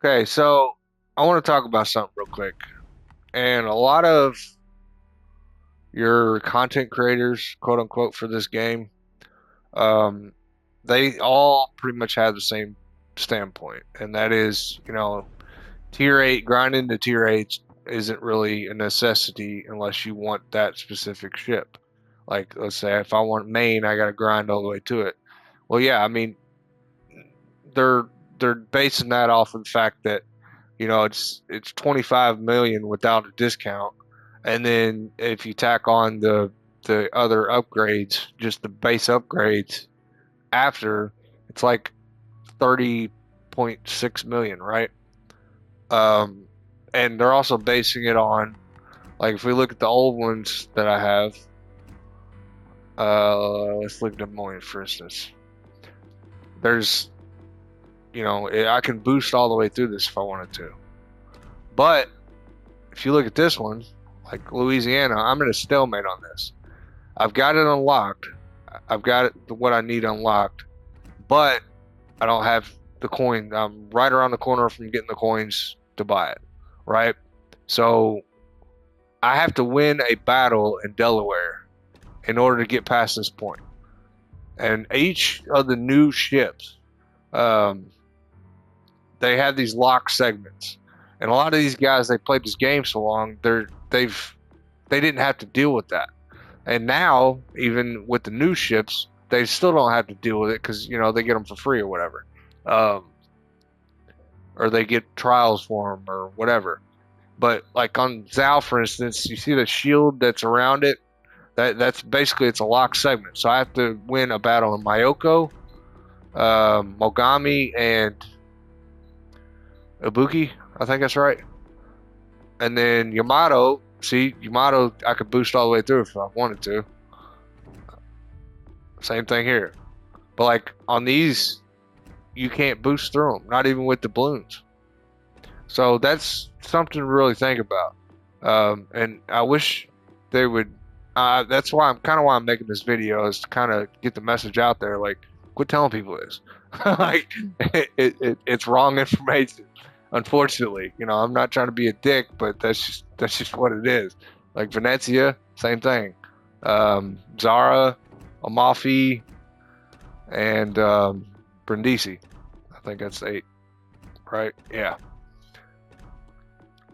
Okay, so I want to talk about something real quick. And a lot of your content creators, quote unquote, for this game, um, they all pretty much have the same standpoint, and that is, tier eight grinding to tier eight isn't really a necessity unless you want that specific ship. Like, let's say if I want main, I got to grind all the way to it. Well, yeah, I mean, they're they're basing that off of the fact that it's 25 million without a discount, and then if you tack on the other upgrades, just the base upgrades after, it's like 30.6 million, right? Um, and they're also basing it on, like, if we look at the old ones that I have, let's look at Des Moines for instance. There's, I can boost all the way through this if I wanted to, but if you look at this one, like Louisiana, I'm in a stalemate on this. I've got it unlocked. I've got what I need unlocked, but I don't have the coin. I'm right around the corner from getting the coins to buy it, right? So I have to win a battle in Delaware in order to get past this point. And each of the new ships, um, they have these locked segments. And a lot of these guys, they played this game so long, they didn't have to deal with that. And now, even with the new ships, they still don't have to deal with it because they get them for free or whatever, um, or they get trials for them or whatever. But like on Zal, for instance, you see the shield that's around it. That's basically, it's a locked segment. So I have to win a battle in Mayoko, Mogami, and Ibuki. I think that's right. And then Yamato. See, Yamato, I could boost all the way through if I wanted to. Same thing here. But like on these, you can't boost through them, not even with the balloons. So that's something to really think about. And I wish they would. That's why I'm making this video, is to kind of get the message out there. Like, quit telling people this. Like, it's wrong information. Unfortunately, I'm not trying to be a dick, but that's just what it is. Like Venezia, same thing. Zara, Amalfi, and Brindisi. I think that's 8, right? Yeah.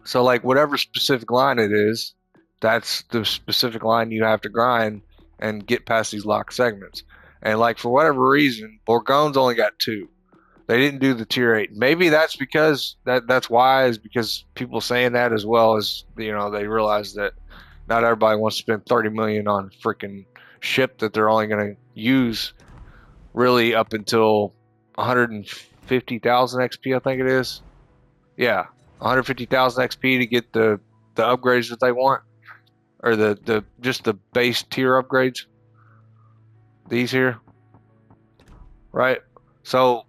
So like whatever specific line it is, that's the specific line you have to grind and get past these locked segments. And like for whatever reason, Bourgogne's only got 2. They didn't do the tier 8. Maybe that's because that's why, is because people saying that, as well as they realize that not everybody wants to spend 30 million on freaking ship that they're only going to use really up until 150,000 XP, I think it is. Yeah, 150,000 XP to get the upgrades that they want, or the just the base tier upgrades. These here, right? So,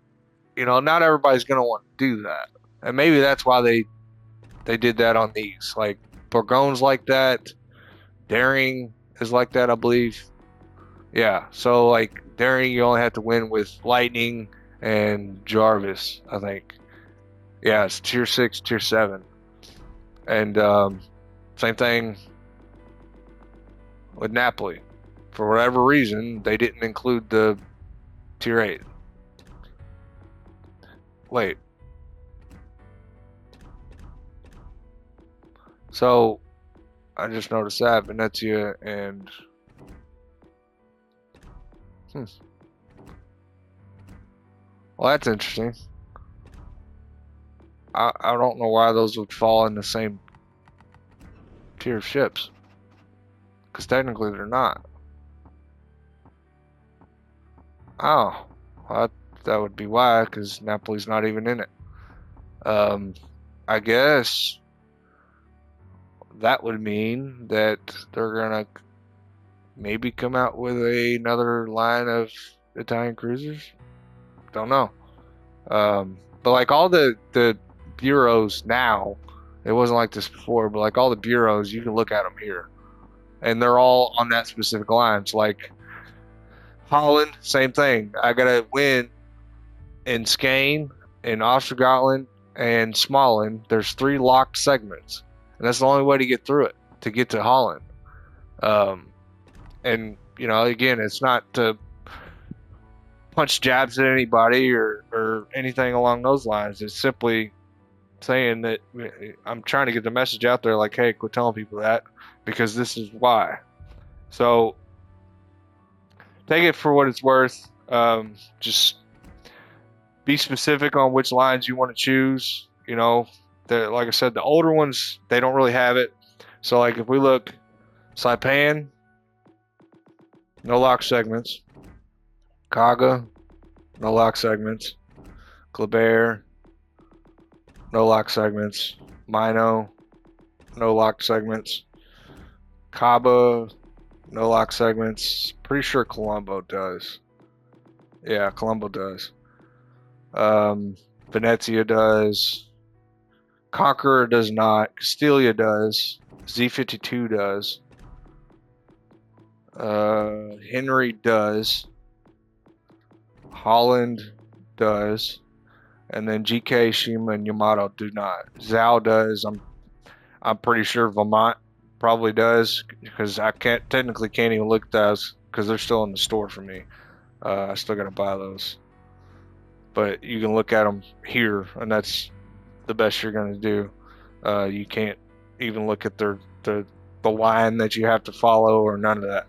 not everybody's gonna want to do that, and maybe that's why they did that on these. Like Bourgogne's like that, Daring is like that, I believe. Yeah, so like Daring, you only have to win with Lightning and Jarvis, I think. Yeah, it's tier 6, tier 7. And same thing with Napoli. For whatever reason, they didn't include the tier 8. Wait. So, I just noticed that Venezia and hmm. Well, that's interesting. I don't know why those would fall in the same tier of ships, because technically they're not. Oh, well, that would be why, because Napoli's not even in it. Um, I guess that would mean that they're gonna maybe come out with another line of Italian cruisers. Don't know. But like all the bureaus now, it wasn't like this before, but like all the bureaus, you can look at them here, and they're all on that specific line. So like Holland, same thing. I gotta win in Skane, in Ostergotland, and Smallin, there's 3 locked segments, and that's the only way to get through it, to get to Holland. And again, it's not to punch jabs at anybody or anything along those lines. It's simply saying that I'm trying to get the message out there, like, hey, quit telling people that, because this is why. So take it for what it's worth. Just be specific on which lines you want to choose. Like I said, the older ones, they don't really have it. So like if we look, Saipan, no lock segments. Kaga, no lock segments. Kleber, no lock segments. Mino, no lock segments. Kaba, no lock segments. Pretty sure Colombo does. Yeah, Colombo does. Venezia does. Conqueror does not. Castilia does. Z52 does. Henry does. Holland does. And then GK, Shima, and Yamato do not. Zhao does. I'm pretty sure Vermont probably does, because I can't even look at those because they're still in the store for me. I still gotta buy those, but you can look at them here, and that's the best you're gonna do. You can't even look at the line that you have to follow or none of that.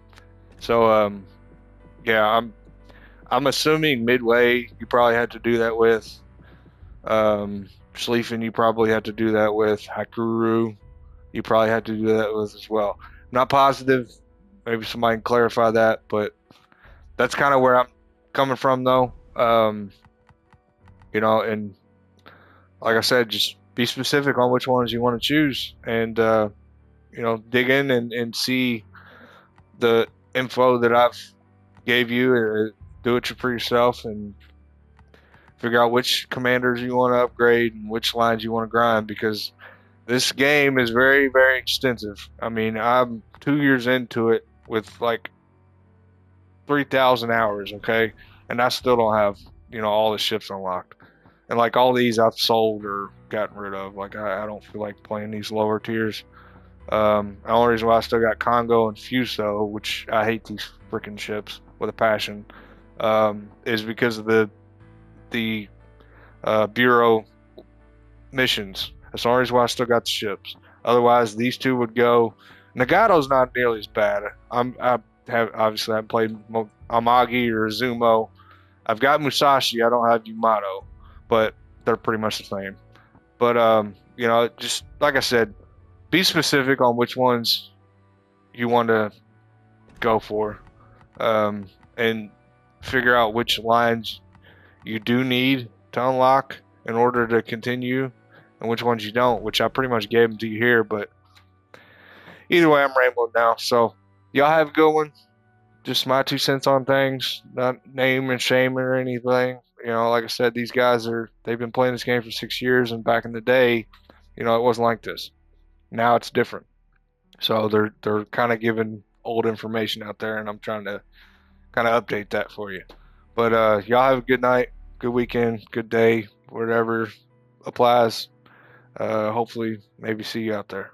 So yeah, I'm assuming Midway you probably had to do that with. Schlieffen you probably had to do that with. Hakuru you probably had to do that with as well. I'm not positive. Maybe somebody can clarify that, but that's kind of where I'm coming from, though. And like I said, just be specific on which ones you want to choose, and dig in and see the info that I've gave you. Do it for yourself and figure out which commanders you want to upgrade and which lines you want to grind, because this game is very, very extensive. I mean, I'm 2 years into it with like 3,000 hours, okay? And I still don't have, all the ships unlocked. And like all these I've sold or gotten rid of. Like I don't feel like playing these lower tiers. The only reason why I still got Congo and Fuso, which I hate these freaking ships with a passion, is because of the Bureau missions. That's the only reason why I still got the ships. Otherwise, these two would go. Nagato's not nearly as bad. I haven't played Amagi or Zumo. I've got Musashi. I don't have Yamato, but they're pretty much the same. But just like I said, be specific on which ones you want to go for, and figure out which lines you do need to unlock in order to continue, and which ones you don't, which I pretty much gave them to you here. But either way, I'm rambling now. So y'all have a good one. Just my 2 cents on things, not name and shame or anything. Like I said, these guys they've been playing this game for 6 years, and back in the day, it wasn't like this. Now it's different. So they're kind of giving old information out there, and I'm trying to kind of update that for you. But y'all have a good night, good weekend, good day, whatever applies. Hopefully, maybe see you out there.